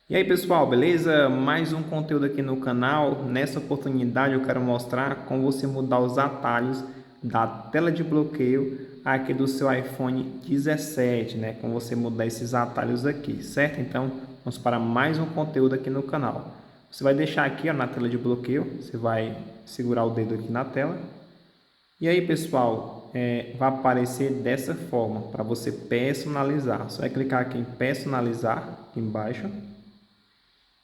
E aí pessoal, beleza? Mais um conteúdo aqui no canal. Nessa oportunidade eu quero mostrar como você mudar os atalhos da tela de bloqueio aqui do seu iPhone 17, né? Como você mudar esses atalhos aqui, certo? Então vamos para mais um conteúdo aqui no canal. Você vai deixar aqui ó, na tela de bloqueio, você vai segurar o dedo aqui na tela. E aí pessoal, vai aparecer dessa forma para você personalizar. Você vai clicar aqui em personalizar aqui embaixo.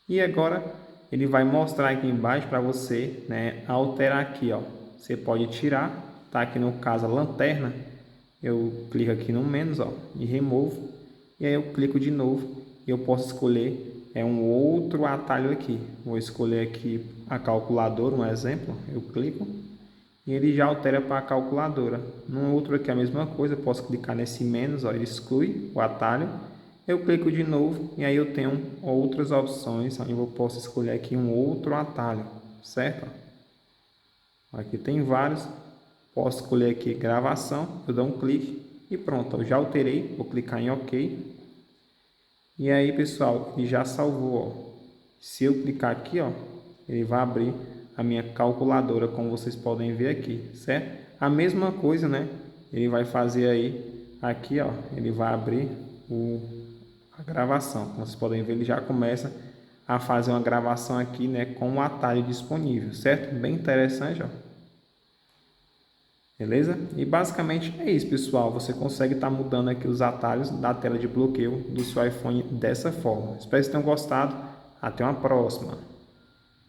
E agora ele vai mostrar aqui embaixo para você, né, alterar aqui, ó. Você pode tirar, tá aqui no caso a lanterna, eu clico aqui no menos, ó, e removo, e aí eu clico de novo e eu posso escolher um outro atalho aqui. Vou escolher aqui a calculadora, um exemplo, eu clico e ele já altera para a calculadora. No outro aqui a mesma coisa, eu posso clicar nesse menos, ó, ele exclui o atalho. Eu clico de novo e aí eu tenho outras opções, onde eu posso escolher aqui um outro atalho, certo? Aqui tem vários, posso escolher aqui gravação, eu dou um clique e pronto, eu já alterei, vou clicar em OK. E aí pessoal, ele já salvou, ó. Se eu clicar aqui, ó, ele vai abrir a minha calculadora, como vocês podem ver aqui, certo? A mesma coisa, né? Ele vai fazer aí, aqui, ó, ele vai abrir a gravação. Como vocês podem ver, ele já começa a fazer uma gravação aqui, né, com o atalho disponível, certo? Bem interessante, ó. Beleza? E basicamente é isso, pessoal. Você consegue estar mudando aqui os atalhos da tela de bloqueio do seu iPhone dessa forma. Espero que vocês tenham gostado. Até uma próxima.